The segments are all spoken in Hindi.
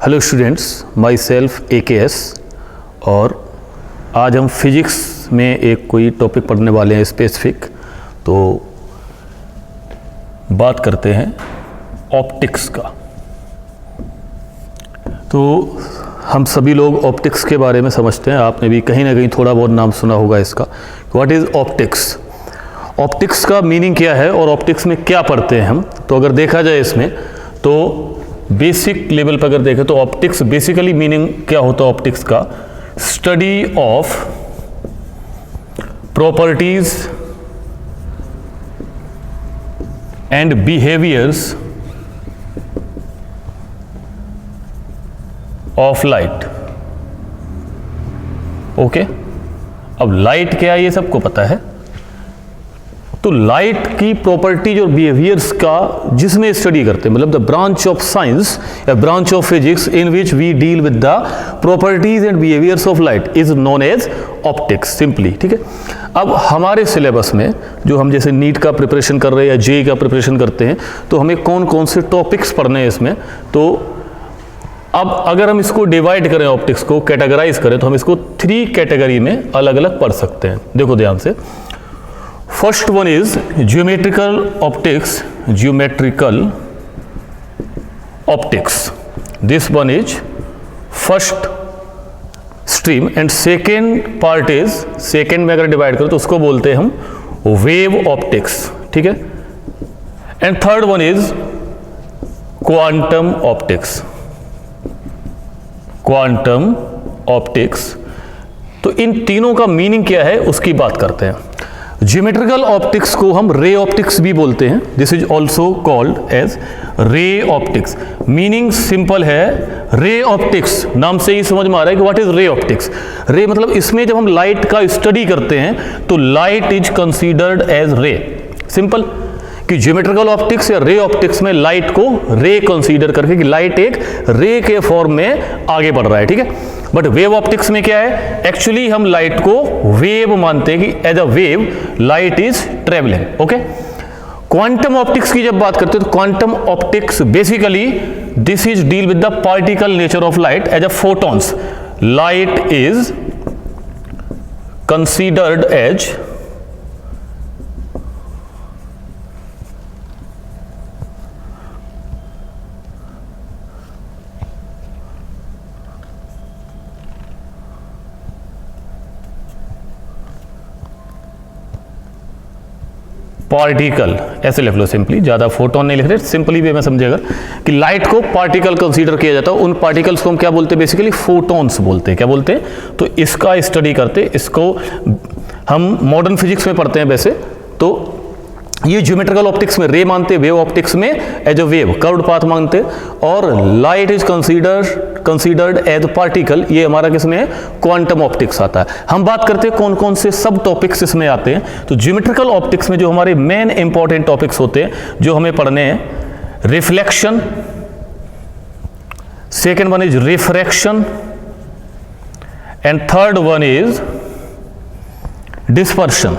Hello students, my self AKS और आज हम फिजिक्स में एक कोई टॉपिक पढ़ने वाले हैं स्पेसिफिक। तो बात करते हैं ऑप्टिक्स का। तो हम सभी लोग ऑप्टिक्स के बारे में समझते हैं, आपने भी कहीं ना कहीं थोड़ा बहुत नाम सुना होगा इसका। What is optics? ऑप्टिक्स का मीनिंग क्या है और ऑप्टिक्स में क्या पढ़ते हैं हम? तो अगर देखा जाए इसमें तो बेसिक लेवल पर अगर देखें तो ऑप्टिक्स बेसिकली मीनिंग क्या होता है ऑप्टिक्स का? Study of properties and behaviours of light. Okay, अब लाइट क्या है ये सबको पता है। तो लाइट की प्रॉपर्टीज और बिहेवियर्स का जिसमें स्टडी करते हैं, मतलब द ब्रांच ऑफ साइंस या branch of physics in which we deal with the properties and behaviours of light is known as optics simply. ठीक है, अब हमारे सिलेबस में जो हम जैसे नीट का प्रिपरेशन कर रहे हैं या जेईई का प्रिपरेशन करते हैं तो हमें कौन कौन से टॉपिक्स पढ़ने हैं इसमें। तो अब अगर हम इसको डिवाइड करें, ऑप्टिक्स को कैटेगराइज करें, तो हम इसको 3 कैटेगरी में अलग अलग पढ़ सकते हैं। देखो ध्यान से, first one is geometrical optics. Geometrical optics, this one is first stream and second part is, second में अगर डिवाइड करें तो उसको बोलते हैं हम वेव ऑप्टिक्स। ठीक है, and third one is quantum optics. Quantum optics, तो इन तीनों का मीनिंग क्या है उसकी बात करते हैं। ज्योमेट्रिकल ऑप्टिक्स को हम रे ऑप्टिक्स भी बोलते हैं। This is also called as ray optics. Meaning simple है, रे ऑप्टिक्स नाम से ही समझ में आ रहा है कि व्हाट इज रे ऑप्टिक्स। रे मतलब इसमें जब हम लाइट का स्टडी करते हैं तो लाइट इज कंसीडर्ड एज रे। सिंपल कि ज्योमेट्रिकल ऑप्टिक्स या रे ऑप्टिक्स में लाइट को रे कंसीडर करके कि लाइट एक रे के फॉर्म में आगे बढ़ रहा है। ठीक है, बट वेव ऑप्टिक्स में क्या है? एक्चुअली हम लाइट को वेव मानते हैं कि as a wave light is travelling. Okay, quantum optics की जब बात करते हैं तो quantum optics basically this is deal with the particle nature of light as a photons. Light is considered as particle. ऐसे लिख लो सिंपली, ज़्यादा फोटोन नहीं लिख रहे, सिंपली वे में समझेगा कि लाइट को पार्टिकल कंसीडर किया जाता है। उन पार्टिकल्स को हम क्या बोलते हैं? बेसिकली फोटॉन्स बोलते हैं। क्या बोलते हैं? तो इसका स्टडी करते, इसको हम मॉडर्न फिजिक्स में पढ़ते हैं वैसे। तो ये ज्योमेट्रिकल ऑप्टिक्स में रे मानते, वेव ऑप्टिक्स में as a wave curved path मानते, और light is considered as particle. ये हमारा किसमें है? क्वांटम ऑप्टिक्स आता है। हम बात करते हैं कौन कौन से सब टॉपिक्स इसमें आते हैं। तो ज्योमेट्रिकल ऑप्टिक्स में जो हमारे मेन इंपॉर्टेंट टॉपिक्स होते हैं जो हमें पढ़ने हैं, reflection, second one is refraction, and third one is dispersion.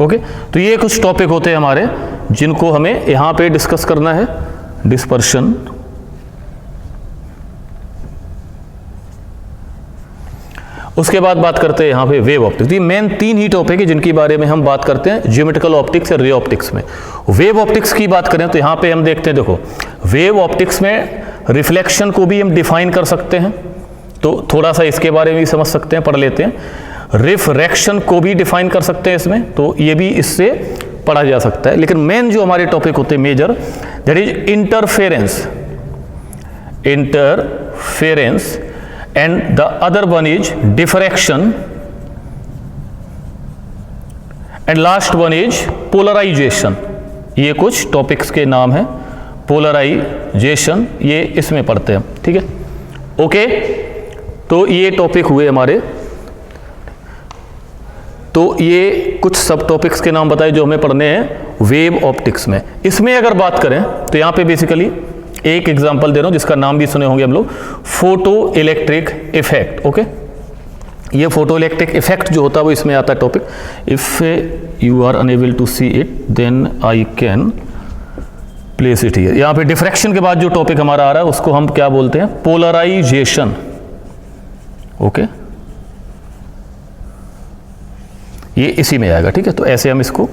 Okay, तो ये कुछ टॉपिक होते हैं हमारे जिनको हमें यहां पे डिस्कस करना है। डिस्पर्शन, उसके बाद बात करते हैं यहां पे वेव ऑप्टिक्स। ये मेन 3 ही टॉपिक है जिनके बारे में हम बात करते हैं ज्योमेट्रिकल ऑप्टिक्स या रे ऑप्टिक्स में। वेव ऑप्टिक्स की बात करें तो यहां पे हम देखते हैं, देखो वेव ऑप्टिक्स में रिफ्लेक्शन को भी हम डिफाइन कर सकते हैं, तो थोड़ा सा इसके बारे में भी समझ सकते हैं, पढ़ लेते हैं। रिफ्रैक्शन को भी डिफाइन कर सकते हैं इसमें, तो ये भी इससे पढ़ा जा सकता है। लेकिन मेन जो हमारे टॉपिक होते हैं major, that is interference. Interference and the other one is diffraction and last one is polarization. ये कुछ टॉपिक्स के नाम है। पोलराइजेशन ये इसमें पढ़ते हैं। ठीक है, ओके, तो ये टॉपिक हुए हमारे। तो ये कुछ सब टॉपिक्स के नाम बताए जो हमें पढ़ने हैं वेव ऑप्टिक्स में। इसमें अगर बात करें तो यहाँ पे बेसिकली एक एग्जांपल दे रहा हूँ जिसका नाम भी सुने होंगे हम लोग, फोटो इलेक्ट्रिक इफेक्ट। ओके, ये फोटो इलेक्ट्रिक इफेक्ट जो होता है वो इसमें आता है topic. If you are unable to see it then I can place it here. यहाँ पे डिफ्रैक्शन के बाद जो टॉपिक हमारा आ रहा है उसको हम क्या बोलते हैं, पोलराइजेशन। ओके, ये इसी में आएगा, ठीक है। तो ऐसे हम इसको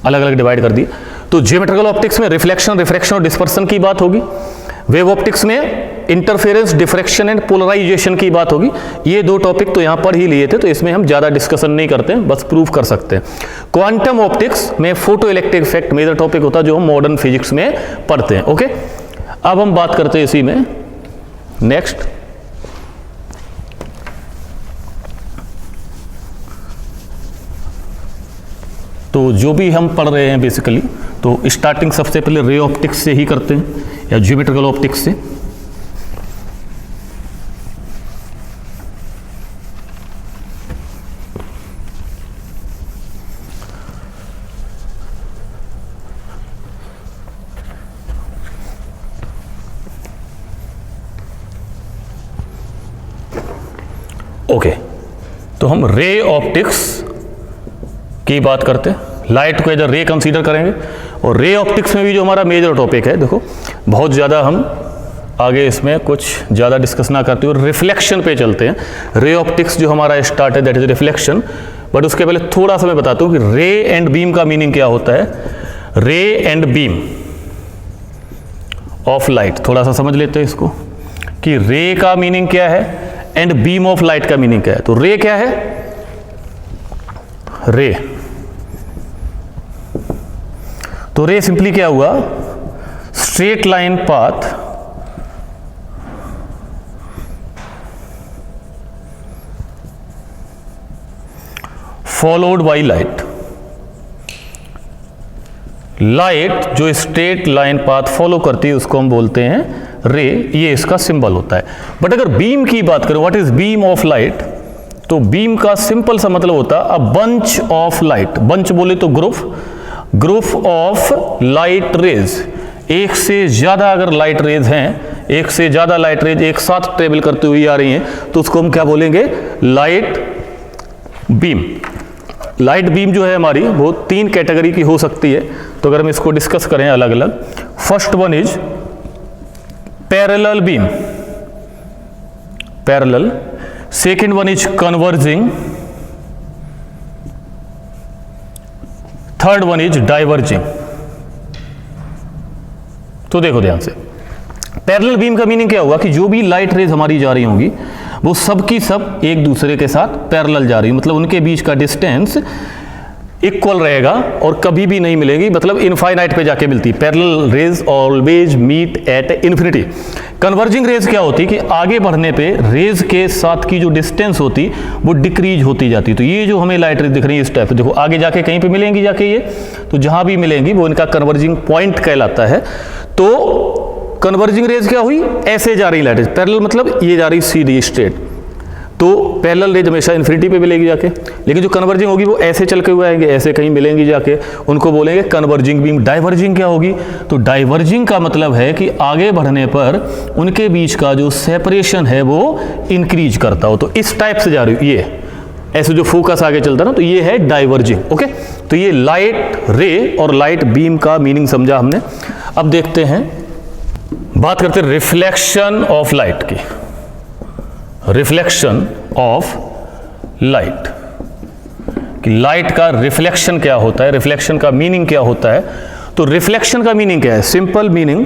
अलग अलग डिवाइड कर दिए। तो ज्योमेट्रिकल ऑप्टिक्स में रिफ्लेक्शन, रिफ्रैक्शन और डिस्पर्सन की बात होगी। वेव ऑप्टिक्स में इंटरफेरेंस, डिफ्रैक्शन एंड पोलराइजेशन की बात होगी। ये दो टॉपिक तो यहां पर ही लिए थे, तो इसमें हम ज्यादा डिस्कशन नहीं करते हैं, बस प्रूव कर सकते हैं। क्वांटम ऑप्टिक्स में photo electric effect major topic होता है जो हम मॉडर्न फिजिक्स में पढ़ते हैं। ओके, अब हम बात करते हैं इसी में नेक्स्ट। तो जो भी हम पढ़ रहे हैं बेसिकली, तो स्टार्टिंग सबसे पहले रे ऑप्टिक्स से ही करते हैं या ज्योमेट्रिकल ऑप्टिक्स से। ओके, तो हम रे ऑप्टिक्स की बात करते हैं। लाइट को एज अ रे कंसीडर करेंगे, और रे ऑप्टिक्स में भी जो हमारा मेजर टॉपिक है, देखो बहुत ज़्यादा हम आगे इसमें कुछ ज़्यादा डिस्कस ना करते हुए रिफ्लेक्शन पे चलते हैं। रे ऑप्टिक्स जो हमारा स्टार्ट है दैट इज रिफ्लेक्शन, बट उसके पहले थोड़ा सा मैं बताता हूँ कि रे एंड बीम का मीनिंग क्या होता है। रे एंड बीम ऑफ लाइट, थोड़ा सा समझ लेते हैं इसको कि रे का मीनिंग क्या है एंड बीम ऑफ लाइट का मीनिंग क्या है। तो रे क्या है, रे, तो रे सिंपली क्या हुआ, straight line path followed by light. Light जो स्ट्रेट लाइन पाथ फॉलो करती है उसको हम बोलते हैं रे, ये इसका सिंबल होता है। बट अगर बीम की बात करें, what is beam of light, तो बीम का सिंपल सा मतलब होता है a bunch of light. Bunch बोले तो ग्रुप ऑफ लाइट रेज। एक से ज्यादा अगर लाइट रेज हैं, एक से ज्यादा लाइट रेज एक साथ ट्रेवल करती हुई आ रही हैं, तो उसको हम क्या बोलेंगे, लाइट बीम। लाइट बीम जो है हमारी वो तीन कैटेगरी की हो सकती है। तो अगर हम इसको डिस्कस करें अलग अलग, first one is parallel beam, parallel. Second one is converging, third one is diverging. तो देखो ध्यान से, पैरेलल बीम का मीनिंग क्या हुआ कि जो भी लाइट रेज हमारी जा रही होंगी वो सब की सब एक दूसरे के साथ पैरेलल जा रही है, मतलब उनके बीच का डिस्टेंस इक्वल रहेगा और कभी भी नहीं मिलेगी, मतलब इनफाइनाइट पे जाके मिलती है। Parallel rays always meet at infinity. Converging rays क्या होती है कि आगे बढ़ने पे रेज के साथ की जो डिस्टेंस होती वो डिक्रीज होती जाती। तो ये जो हमें लाइट रेज दिख रही है इस टाइप, देखो आगे जाके कहीं पे मिलेंगी जाके ये, तो जहां भी मिलेंगी वो इनका कन्वर्जिंग पॉइंट कहलाता है। तो कन्वर्जिंग रेज क्या हुई, ऐसे जा रही लाइट रेज, पैरेलल मतलब ये जा रही सीधी स्ट्रेट, तो पैरेलल रेज हमेशा इन्फिनिटी पे मिलेगी जाके। लेकिन जो कन्वर्जिंग होगी वो ऐसे चल के हुए आएंगे, ऐसे कहीं मिलेंगी जाके, उनको बोलेंगे कन्वर्जिंग बीम। डाइवर्जिंग क्या होगी, तो डाइवर्जिंग का मतलब है कि आगे बढ़ने पर उनके बीच का जो सेपरेशन है वो इंक्रीज करता हो। तो इस टाइप से जा रही हो, ये ऐसे जो फोकस आगे चलता है ना, तो ये है डाइवर्जिंग। ओके, तो ये लाइट रे और लाइट बीम का मीनिंग समझा हमने। अब देखते हैं, बात करते हैं रिफ्लेक्शन ऑफ लाइट की। रिफ्लेक्शन ऑफ लाइट, कि लाइट का रिफ्लेक्शन क्या होता है, रिफ्लेक्शन का मीनिंग क्या होता है। तो रिफ्लेक्शन का मीनिंग क्या है, सिंपल मीनिंग,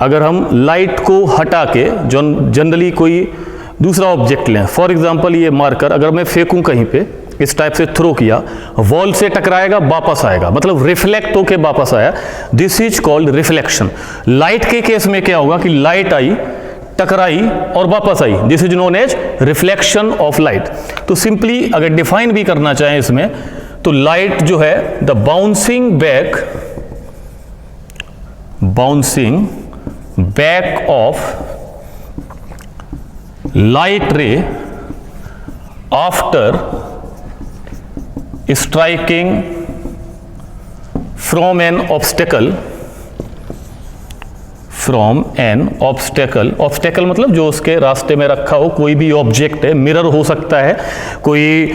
अगर हम लाइट को हटा के जनरली कोई दूसरा ऑब्जेक्ट लें, फॉर एग्जांपल ये मार्कर अगर मैं फेंकूं कहीं पे, इस टाइप से थ्रो किया, वॉल से टकराएगा वापस आएगा, मतलब रिफ्लेक्ट होके वापस आया, this is called reflection. Light के केस में क्या होगा कि लाइट आई, टकराई और वापस आई, this is known as reflection of light. तो सिंपली अगर डिफाइन भी करना चाहें इसमें, तो लाइट जो है the bouncing back of light ray after striking from an obstacle from an obstacle, obstacle मतलब जो उसके रास्ते में रखा हो कोई भी ऑब्जेक्ट है, मिरर हो सकता है, कोई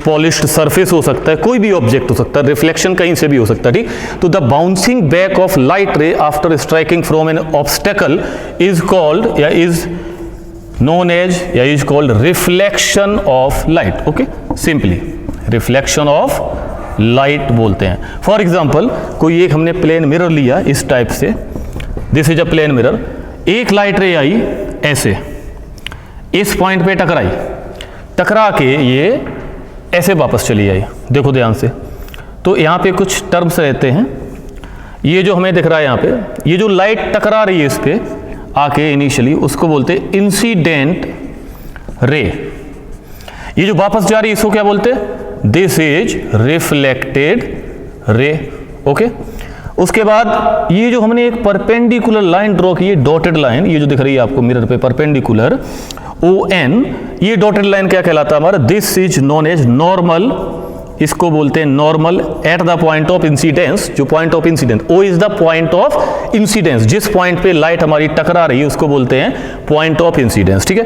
पॉलिश्ड सरफेस हो सकता है, कोई भी ऑब्जेक्ट हो सकता है, रिफ्लेक्शन कहीं से भी हो सकता है, ठीक। तो the bouncing back of light ray after striking from an obstacle is called या इज known as या is called reflection of light. okay, simply reflection of light बोलते हैं. फॉर एग्जाम्पल कोई एक हमने प्लेन मिरर लिया इस टाइप से, this is a plane mirror, एक लाइट रे आई ऐसे इस पॉइंट पे टकराई, टकरा के ये ऐसे वापस चली आई, देखो ध्यान से. तो यहाँ पे कुछ टर्म्स रहते हैं, ये जो हमें दिख रहा है यहाँ पे, ये जो लाइट टकरा रही है इस पे आके इनिशियली, उसको बोलते हैं इंसिडेंट रे. ये जो वापस जा रही है इसको क्या बोलते हैं? This is reflected ray. Okay, उसके बाद ये जो हमने एक परपेंडिकुलर लाइन ड्रॉ की है, डॉटेड लाइन, ये जो दिख रही है आपको मिरर पे परपेंडिकुलर ON, ये डॉटेड लाइन क्या कहलाता है हमारा? This is known as normal. इसको बोलते हैं normal at the point of incidence. जो point of incidence, O is the point of incidence, जिस पॉइंट पे लाइट हमारी टकरा रही है उसको बोलते हैं पॉइंट ऑफ इंसिडेंस. ठीक है,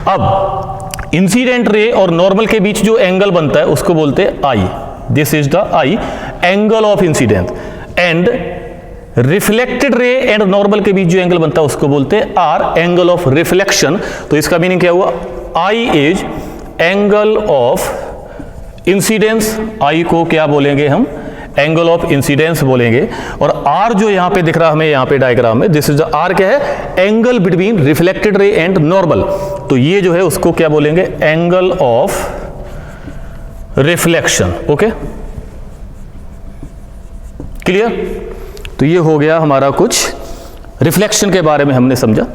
अब इंसिडेंट रे और नॉर्मल के बीच जो एंगल बनता है उसको बोलते हैं i. This is the i, angle of incidence. And reflected ray and normal के बीच जो एंगल बनता है उसको बोलते हैं आर, एंगल ऑफ रिफ्लेक्शन. तो इसका मीनिंग क्या हुआ? I is angle of incidence. आई को क्या बोलेंगे हम? एंगल ऑफ इंसिडेंस बोलेंगे. और आर जो यहां पे दिख रहा है हमें यहाँ पे डायग्राम में, दिस इज द आर क्या है? Angle between reflected ray and normal. तो ये जो है उसको क्या बोलेंगे? Angle of reflection. Okay, clear? तो ये हो गया हमारा कुछ रिफ्लेक्शन के बारे में हमने समझा.